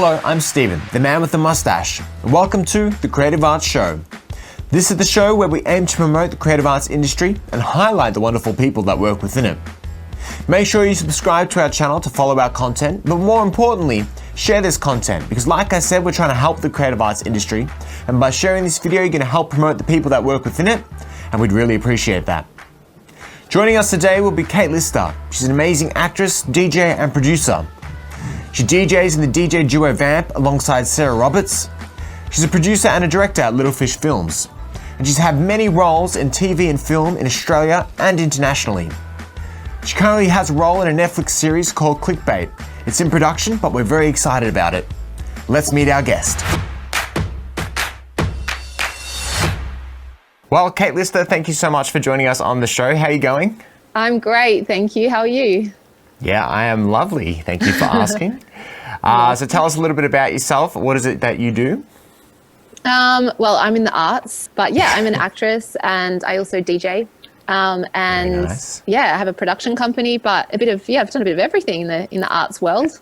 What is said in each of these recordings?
Hello, I'm Stephen, the man with the mustache, and welcome to The Creative Arts Show. This is the show where we aim to promote the creative arts industry and highlight the wonderful people that work within it. Make sure you subscribe to our channel to follow our content, but more importantly, share this content because like I said, we're trying to help the creative arts industry, and by sharing this video, you're going to help promote the people that work within it, and we'd really appreciate that. Joining us today will be Kate Lister. She's an amazing actress, DJ, and producer. She DJs in the DJ duo Vamp alongside Sarah Roberts. She's a producer and a director at Little Fish Films, and she's had many roles in TV and film in Australia and internationally. She currently has a role in a Netflix series called Clickbait. It's in production, but we're very excited about it. Let's meet our guest. Well, Kate Lister, thank you so much for joining us on the show. How are you going? I'm great, thank you. How are you? Yeah, I am lovely. Thank you for asking. So tell us a little bit about yourself. What is it that you do? Well, I'm in the arts, but yeah, I'm an actress and I also DJ. And nice. Yeah, I have a production company, but I've done a bit of everything in the arts world.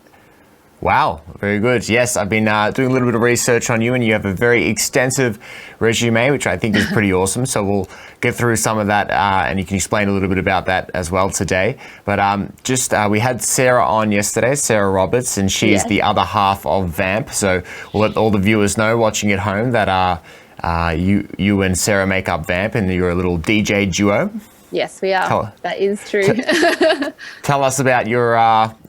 Wow, very good. Yes, I've been doing a little bit of research on you, and you have a very extensive resume, which I think is pretty awesome. So we'll get through some of that, and you can explain a little bit about that as well today. But we had Sarah on yesterday, Sarah Roberts, and she is the other half of Vamp. So we'll let all the viewers know watching at home that you and Sarah make up Vamp, and you're a little DJ duo. Yes, we are. That is true. Tell us about your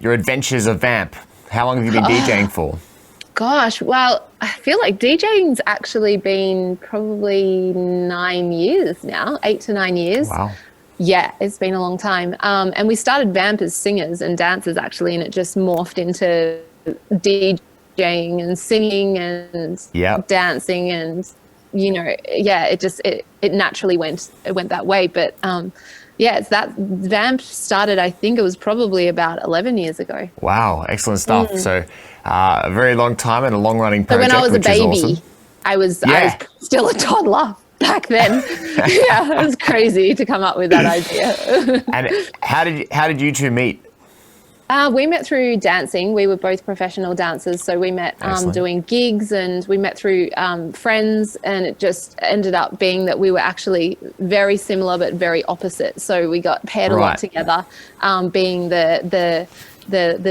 adventures of Vamp. How long have you been DJing for? Gosh, well, I feel like DJing's actually been probably 9 years now, 8 to 9 years. Wow. Yeah, it's been a long time. And we started Vamp as singers and dancers actually, and it just morphed into DJing and singing and dancing and, it naturally went that way. But it's that Vamp started, I think it was probably about 11 years ago. Wow, excellent stuff. So a very long time and a long-running project, so when I was a baby, awesome. I was still a toddler back then. Yeah, it was crazy to come up with that idea. And how did you two meet? We met through dancing. We were both professional dancers, so we met doing gigs, and we met through friends, and it just ended up being that we were actually very similar but very opposite. So we got paired a lot together, being the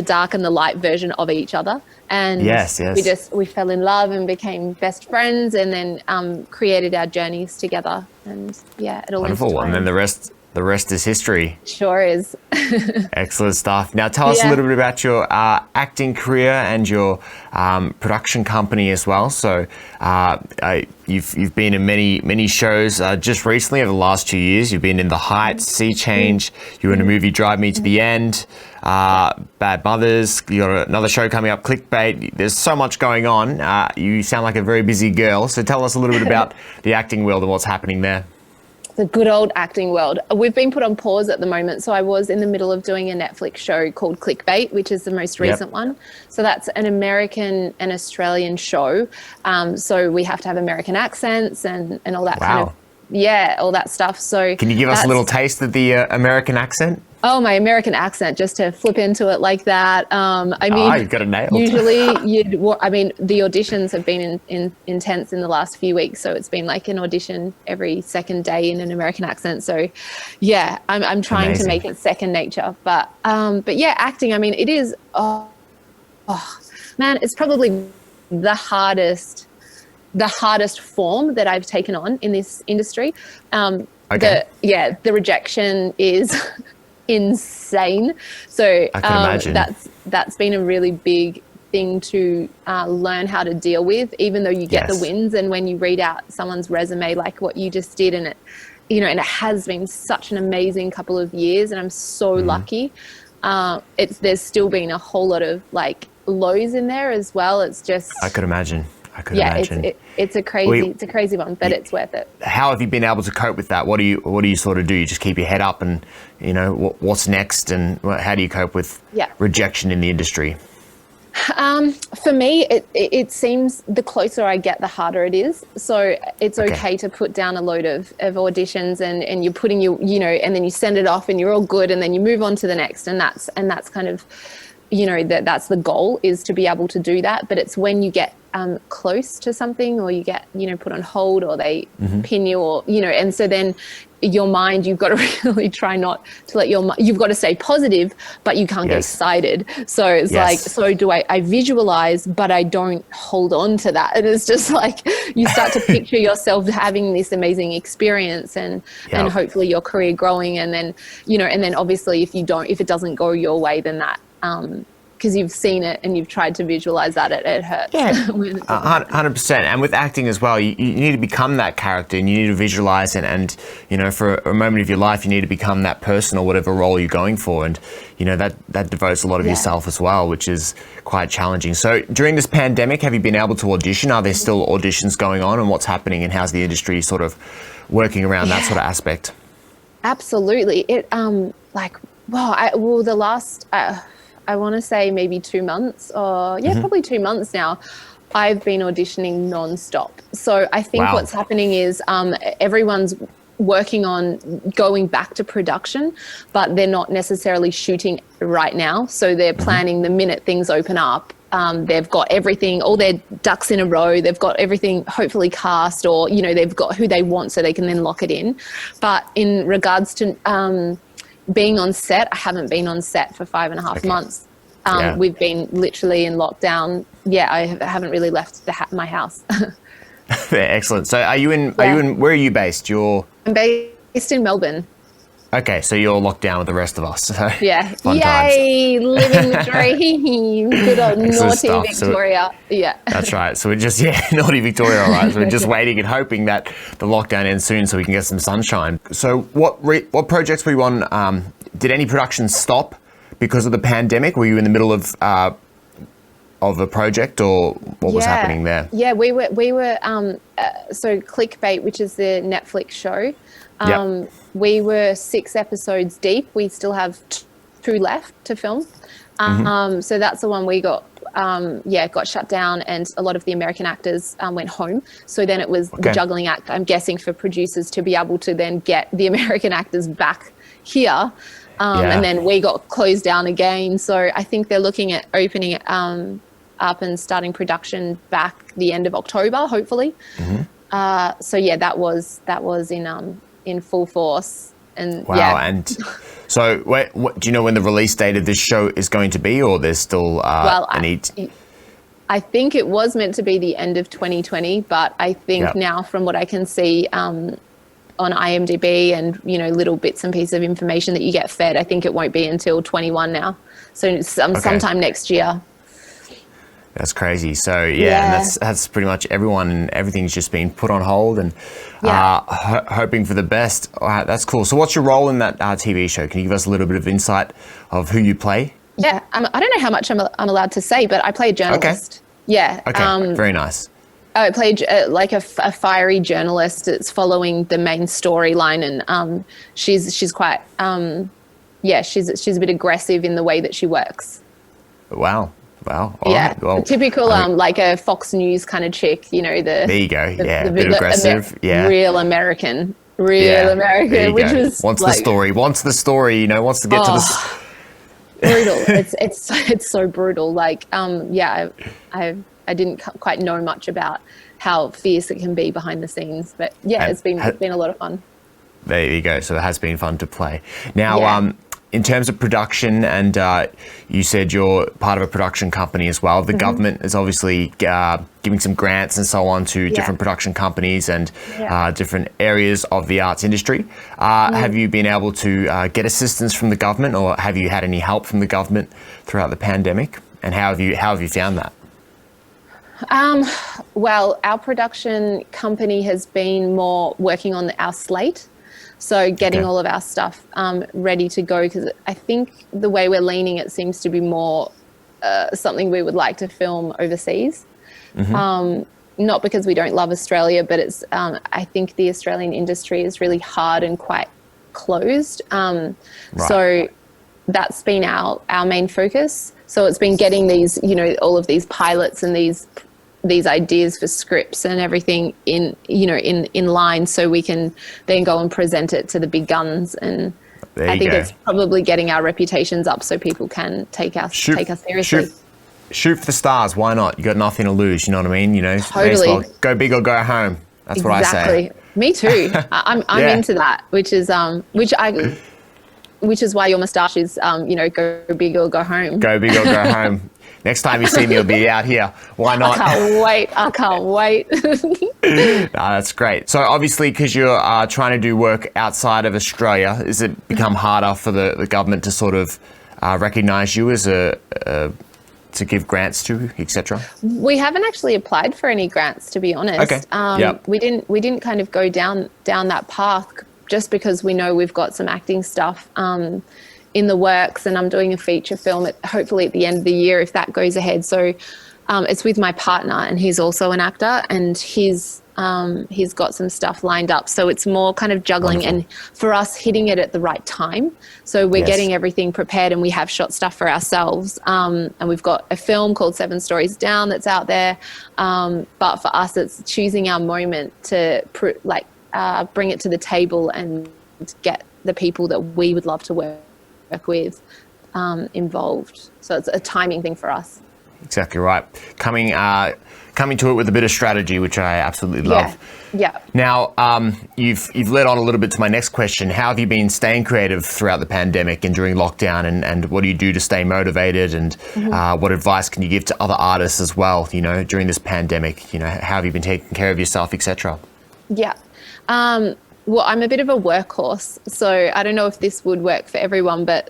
dark and the light version of each other. And we fell in love and became best friends, and then created our journeys together. And it all wonderful. And then the rest is history. Sure is. Excellent stuff. Now tell us a little bit about your acting career and your production company as well. So you've been in many shows just recently over the last 2 years. You've been in The Heights, Sea Change. You were in a movie, Drive Me to the End, Bad Mothers. You got another show coming up, Clickbait. There's so much going on. You sound like a very busy girl. So tell us a little bit about the acting world and what's happening there. The good old acting world. We've been put on pause at the moment. So I was in the middle of doing a Netflix show called Clickbait, which is the most recent one. So that's an American and Australian show. So we have to have American accents and all that kind of, all that stuff. So can you give us a little taste of the American accent? Oh, my American accent, just to flip into it like that. You've got it nailed. Usually the auditions have been intense in the last few weeks. So it's been like an audition every second day in an American accent. So yeah, I'm trying to make it second nature. But acting, it is, it's probably the hardest form that I've taken on in this industry. The rejection is insane. So I can imagine. That's been a really big thing to learn how to deal with, even though you get the wins, and when you read out someone's resume like what you just did, and it has been such an amazing couple of years, and I'm so lucky. There's still been a whole lot of like lows in there as well. It's just I could imagine. It's a crazy one, but it's worth it. How have you been able to cope with that? What do you sort of do? You just keep your head up, and what's next, and how do you cope with rejection in the industry? For me, it seems the closer I get, the harder it is. So it's okay to put down a load of auditions, and you're putting and then you send it off and you're all good, and then you move on to the next, and that's kind of that's the goal, is to be able to do that. But it's when you get close to something, or you get, put on hold, or they pin you, or, and so then your mind, you've got to really try not to let you've got to stay positive, but you can't get excited. So it's like, so do I visualize, but I don't hold on to that. And it's just like, you start to picture yourself having this amazing experience, and hopefully your career growing. And then, and then obviously if it doesn't go your way, then that, because you've seen it and you've tried to visualize that, it hurts. Yeah, 100%. And with acting as well, you need to become that character, and you need to visualize it. And, for a moment of your life, you need to become that person or whatever role you're going for. And, that devotes a lot of yourself as well, which is quite challenging. So during this pandemic, have you been able to audition? Are there still auditions going on, and what's happening, and how's the industry sort of working around that sort of aspect? Absolutely. It, the last... I want to say maybe 2 months, or probably 2 months now, I've been auditioning nonstop. So I think what's happening is everyone's working on going back to production, but they're not necessarily shooting right now. So they're planning the minute things open up. They've got everything, all their ducks in a row. They've got everything hopefully cast, or, they've got who they want, so they can then lock it in. But in regards to being on set, I haven't been on set for 5.5 months. We've been literally in lockdown. I haven't really left my house. Excellent. So are you in, where are you based? I'm based in Melbourne. Okay, so you're locked down with the rest of us. So yeah. Fun Yay, times. Living the dream. Good old naughty stuff. Victoria. That's right. So we're just, naughty Victoria, all right. So we're just waiting and hoping that the lockdown ends soon so we can get some sunshine. So what projects were you on? Did any production stop because of the pandemic? Were you in the middle of a project, or what was happening there? Yeah, we were so Clickbait, which is the Netflix show. We were 6 episodes deep. We still have 2 left to film. So that's the one we got shut down, and a lot of the American actors went home. So then it was the juggling act, I'm guessing, for producers to be able to then get the American actors back here. And then we got closed down again. So I think they're looking at opening it up and starting production back the end of October, hopefully. That was in full force. And and so what do you know when the release date of this show is going to be, or there's still a need? I think it was meant to be the end of 2020, but I think now, from what I can see on IMDb and little bits and pieces of information that you get fed, I think it won't be until 21 now. So sometime next year. That's crazy. So and that's pretty much everyone, and everything's just been put on hold, and hoping for the best. All right, that's cool. So what's your role in that TV show? Can you give us a little bit of insight of who you play? Yeah, I don't know how much I'm allowed to say, but I play a journalist. Very nice. I played like a fiery journalist. It's following the main storyline, and she's quite she's a bit aggressive in the way that she works. Wow. All right. Well, typical like a Fox News kind of chick, there you go. A bit aggressive. Real American, American, which is wants the story, wants to get to the brutal. It's so brutal. Like I didn't quite know much about how fierce it can be behind the scenes, but it's been a lot of fun. There you go. So it has been fun to play. Now, in terms of production, and you said you're part of a production company as well. The government is obviously giving some grants and so on to different production companies and different areas of the arts industry. Have you been able to get assistance from the government, or have you had any help from the government throughout the pandemic? And how have you found that? Well, our production company has been more working on our slate. So getting all of our stuff ready to go, because I think the way we're leaning, it seems to be more something we would like to film overseas. Not because we don't love Australia, but it's I think the Australian industry is really hard and quite closed. So that's been our main focus. So it's been getting these, all of these pilots and these ideas for scripts and everything in line, so we can then go and present it to the big guns and I think it's probably getting our reputations up so people can take us seriously. Shoot for the stars. Why not? You got nothing to lose. You know what I mean? You know, totally. may as well go big or go home. That's what I say. Exactly. Me too. I'm into that, which is why your moustache is, go big or go home. Go big or go home. Next time you see me, you'll be out here. Why not? I can't wait. No, that's great. So obviously, because you're trying to do work outside of Australia, has it become harder for the government to sort of recognise you as to give grants to, etc.? We haven't actually applied for any grants, to be honest. Okay. We didn't kind of go down that path just because we know we've got some acting stuff in the works, and I'm doing a feature film hopefully at the end of the year if that goes ahead. So it's with my partner, and he's also an actor, and he's got some stuff lined up. So it's more kind of juggling. Wonderful. And for us, hitting it at the right time. So we're getting everything prepared, and we have shot stuff for ourselves. And we've got a film called 7 Stories Down that's out there. But for us, it's choosing our moment to bring it to the table and get the people that we would love to work with involved. So it's a timing thing for us. Exactly right. Coming to it with a bit of strategy, which I absolutely love. Yeah. Now, you've led on a little bit to my next question. How have you been staying creative throughout the pandemic and during lockdown, and what do you do to stay motivated, and what advice can you give to other artists as well, during this pandemic? How have you been taking care of yourself, etc.? Yeah. Well, I'm a bit of a workhorse, so I don't know if this would work for everyone, but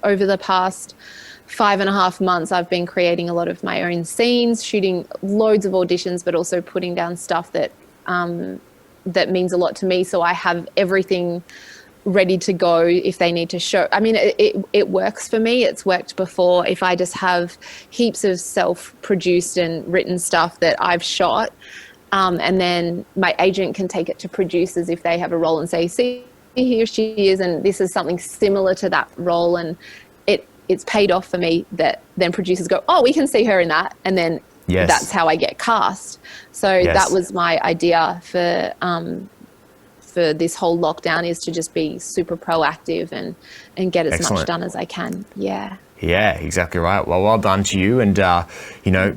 over the past 5.5 months, I've been creating a lot of my own scenes, shooting loads of auditions, but also putting down stuff that means a lot to me. So I have everything ready to go if they need to show. I mean, it works for me. It's worked before. If I just have heaps of self-produced and written stuff that I've shot, and then my agent can take it to producers if they have a role and say, see, here she is, and this is something similar to that role, and it's paid off for me. That then producers go, oh, we can see her in that, and then that's how I get cast. So that was my idea for this whole lockdown, is to just be super proactive and get as much done as I can. Yeah, exactly right. Well done to you, and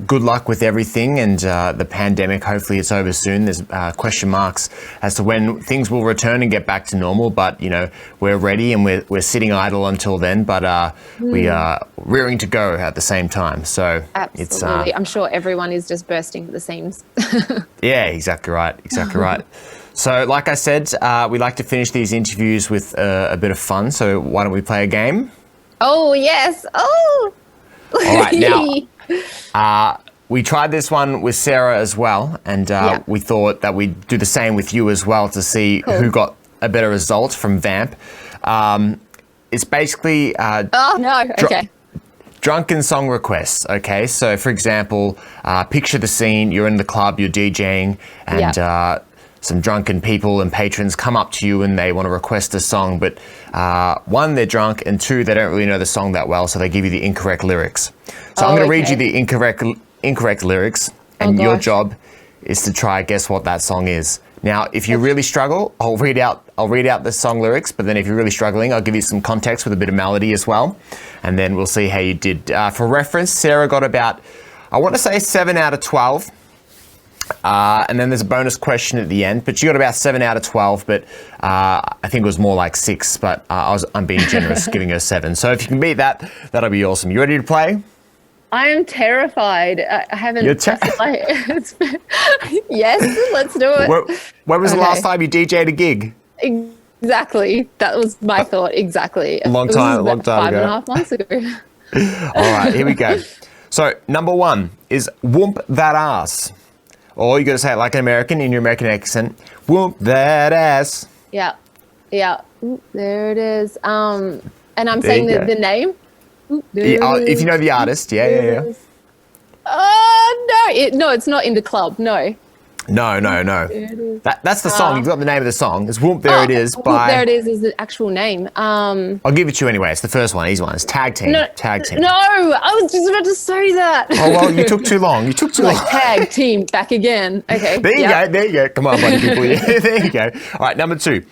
good luck with everything, and the pandemic, hopefully it's over soon. There's question marks as to when things will return and get back to normal, but we're ready, and we're sitting idle until then, but we are rearing to go at the same time. So absolutely. I'm sure everyone is just bursting at the seams. Yeah, exactly right. So like I said, we like to finish these interviews with a bit of fun, so why don't we play a game? Oh, yes. Oh. All right. Now, we tried this one with Sarah as well, and we thought that we'd do the same with you as well to see who got a better result from Vamp. It's basically... Drunken song requests, okay? So, for example, picture the scene, you're in the club, you're DJing, and... some drunken people and patrons come up to you and they want to request a song, but one, they're drunk, and two, they don't really know the song that well, so they give you the incorrect lyrics. So I'm going to read you the incorrect lyrics, and your job is to try guess what that song is. Now, if you really struggle, I'll read out the song lyrics, but then if you're really struggling, I'll give you some context with a bit of melody as well, and then we'll see how you did. For reference, Sarah got about, I want to say 7 out of 12. And then there's a bonus question at the end, but you got about 7 out of 12, but I think it was more like 6, but I'm being generous, giving her 7. So if you can beat that, that'll be awesome. You ready to play? I am terrified. I haven't... Yes, let's do it. When was the last time you DJ'd a gig? Exactly. That was my thought. Exactly. A long time ago. 5.5 months ago. All right, here we go. So number 1 is whoomp that ass. Or you got to say it like an American in your American accent. Whoop that ass. Yeah. Ooh, there it is. And I'm saying the name. Ooh, if you know the artist, yeah. No, it's not in the club. No. No. That's the song. You've got the name of the song. It's Whoop There It Is by... There It Is the actual name. I'll give it to you anyway. It's the first one, easy one. It's Tag Team. No, I was just about to say that. Oh, well, you took too long. Tag Team, back again. Okay. There you go. Come on, buddy people. There you go. All right, number 2.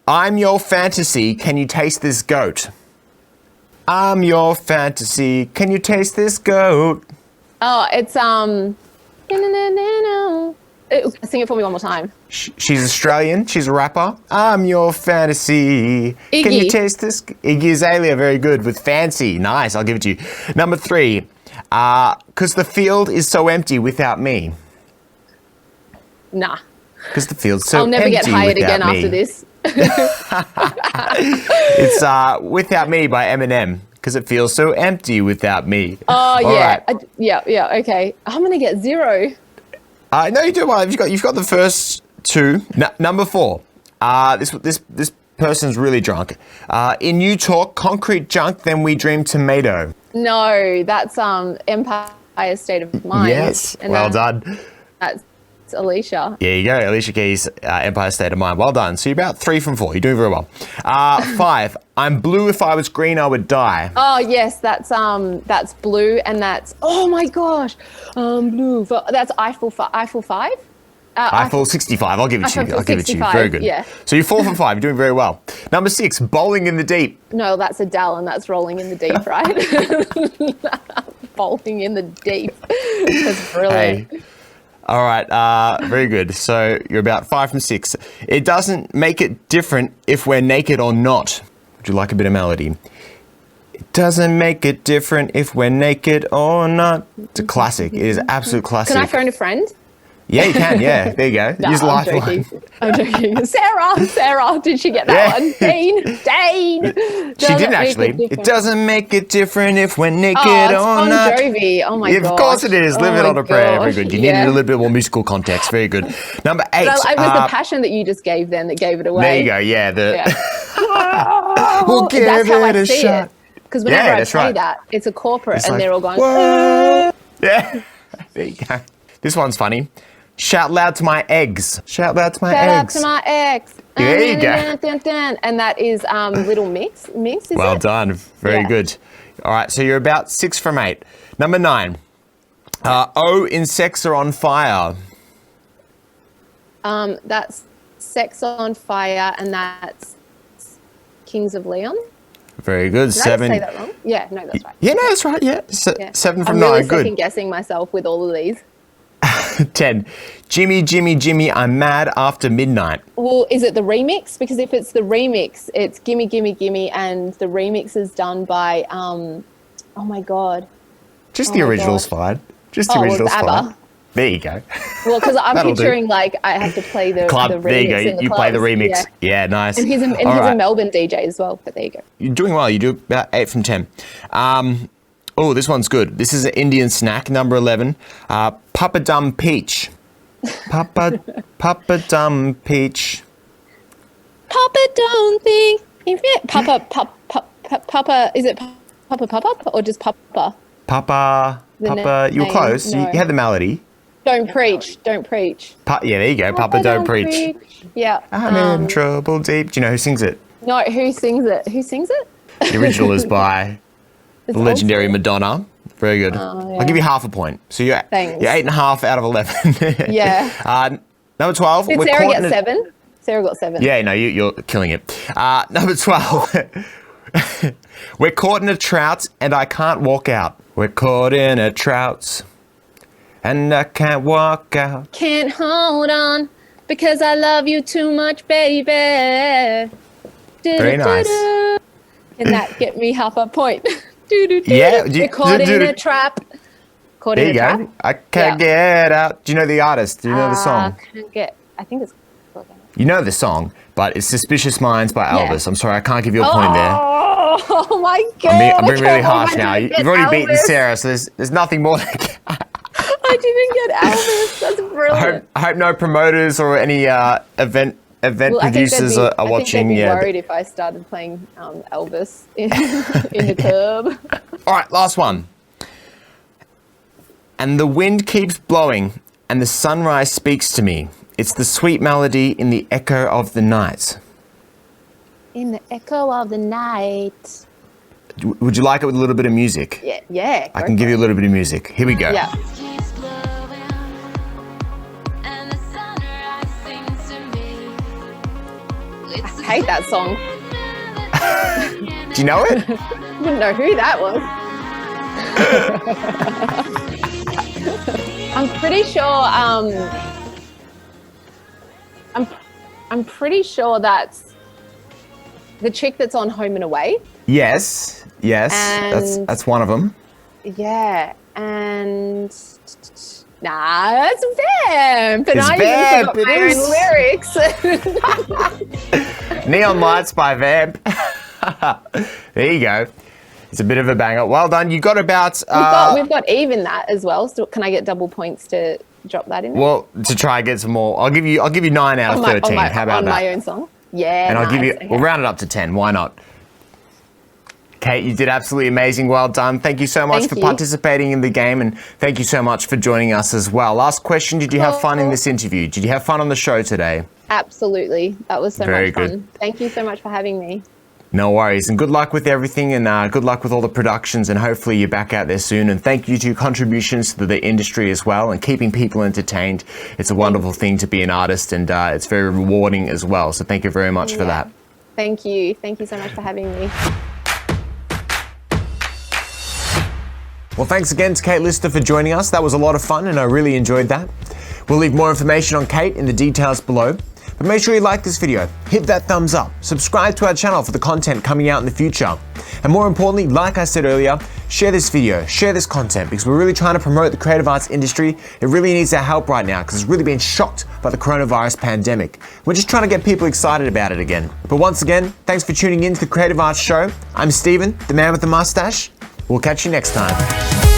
I'm your fantasy, can you taste this goat? I'm your fantasy, can you taste this goat? Oh, it's sing it for me one more time. She's Australian, she's a rapper. I'm your fantasy. Iggy. Can you taste this? Iggy Azalea, very good with fancy. Nice, I'll give it to you. Number 3, because the field is so empty without me. Nah. Because the field's so empty. I'll never get hired again me. after this. It's Without Me by Eminem. Because it feels so empty without me. Oh, All yeah. right. Yeah, okay. I'm going to get 0. No, you do well. You've got the first 2. Number 4. This person's really drunk. In you talk concrete junk, then we dream tomato. No, that's Empire State of Mind. Yes, and well done. That's Alicia. There you go, Alicia Keys, Empire State of Mind. Well done. So you're about 3 from 4. You're doing very well. 5. I'm blue. If I was green, I would die. Oh yes, that's blue, and that's oh my gosh, blue. That's Eiffel 5. Eiffel 65. I'll give it to you. I'll give it to you. 65, Very good. yeah. So you're 4 from 5. You're doing very well. Number 6. Bowling in the deep. No, that's Adele, and that's Rolling in the Deep, right? Bowling in the Deep. That's brilliant. Hey. All right, very good. So you're about 5 from 6. It doesn't make it different if we're naked or not. Would you like a bit of melody? It doesn't make it different if we're naked or not. It's a classic. It is an absolute classic. Can I phone a friend? Yeah, you can. Yeah, there you go. No, Use I'm Lifeline. joking. I'm joking. Sarah, did she get that one? Dane. She didn't actually. It doesn't make it different if we're naked it's or Bon not. Jovi. Oh my god. Of course it is. Live it on a prayer. Very good. You needed yeah. a little bit more musical context. Very good. Number 8. Well, it was the passion that you just gave then that gave it away. There you go. Yeah. We'll give that's how it I a see shot. it. Because whenever Yeah, I that's play right. that, it's a corporate It's and like, they're all going, "Whoa." Yeah. There you go. This one's funny. Shout loud to my eggs. Shout loud to my shout eggs. out to my ex. There you go. And that is Little Mix. Mix, is Well it? done. Very Yeah. good. All right, so you're about 6 from 8. Number 9. Insects are on fire. That's Sex on Fire, and that's Kings of Leon. Very good. Did 7. I just say that wrong? Yeah, no, that's right. Yeah, no, that's right. Yeah. Yeah. 7 from I'm 9. really Good. second guessing myself with all of these. 10. Jimmy, Jimmy, Jimmy, I'm mad after midnight. Well, is it the remix? Because if it's the remix, it's Gimme, Gimme, Gimme, and the remix is done by, oh my God. Just the original's fine. Just the Oh, well, original's it's fine. ABBA. There you go. Well, because I'm That'll do. picturing like I have to play the Club. the remix There you go. in the You play the clubs. remix. Yeah. Yeah, nice. And he's All a right. Melbourne DJ as well, but there you go. You're doing well. You do about 8 from 10. Oh, this one's good. This is an Indian snack, number 11. Papa Dum Peach. Papa Dum Peach. Papa, don't think if it Papa, is it Papa or just Papa? Papa. You were name, close. no. You had the melody. Don't preach. Yeah, there you go. Papa Don't Preach. Yeah. I'm in trouble deep. Do you know who sings it? No, who sings it? The original is by It's the legendary old Madonna. Very good. yeah. I'll give you half a point. So you're Thanks. 8.5 out of 11. Yeah. Number 12. Did Sarah get 7? Sarah got 7. Yeah, no, you're killing it. Number 12. We're caught in a trout and I can't walk out. We're caught in a trout and I can't walk out. Can't hold on because I love you too much, baby. Very nice. Can that get me half a point? Yeah. We're caught in a trap. Caught There in you a go. trap. I can't get out. Do you know the artist? Do you know the song? I think it's. You know the song, but it's Suspicious Minds by Yeah. I'm sorry, I can't give you a point there. Oh my God. I'm being really harsh now. I You've already beaten Sarah, so there's nothing more. I didn't get Elvis. That's brilliant. I hope no promoters or any event producers are watching. I think they'd be Yeah. worried if I started playing Elvis in the club. All right, last one. And the wind keeps blowing, and the sunrise speaks to me. It's the sweet melody in the echo of the night. In the echo of the night. Would you like it with a little bit of music? Yeah. I can give you a little bit of music. Here we go. Yeah. hate that song. Do you know it? Wouldn't know who that was. I'm pretty sure. I'm pretty sure that's the chick that's on Home and Away. Yes. And that's one of them. Yeah, and that's Vamp. And It's I Vamp, even forgot my own lyrics. Neon Lights by Vamp. There you go. It's a bit of a banger. Well done. You got about. We've got even that as well. So can I get double points to drop that in there? Well, to try and get some more, I'll give you 9 out of 13. How about that? On my own song. Yeah. And I'll give you. Okay. We'll round it up to 10. Why not? Kate, you did absolutely amazing. Well done. Thank you so much for participating in the game, and thank you so much for joining us as well. Last question, did you have fun in this interview? Did you have fun on the show today? Absolutely. That was so much fun. Good. Thank you so much for having me. No worries, and good luck with everything, and good luck with all the productions, and hopefully you're back out there soon. And thank you to your contributions to the industry as well, and keeping people entertained. It's a wonderful thing to be an artist, and it's very rewarding as well. So thank you very much for that. Thank you. Thank you so much for having me. Well, thanks again to Kate Lister for joining us. That was a lot of fun, and I really enjoyed that. We'll leave more information on Kate in the details below. But make sure you like this video, hit that thumbs up, subscribe to our channel for the content coming out in the future. And more importantly, like I said earlier, share this video, share this content, because we're really trying to promote the creative arts industry. It really needs our help right now because it's really been shocked by the coronavirus pandemic. We're just trying to get people excited about it again. But once again, thanks for tuning in to the Creative Arts Show. I'm Steven, the man with the mustache. We'll catch you next time.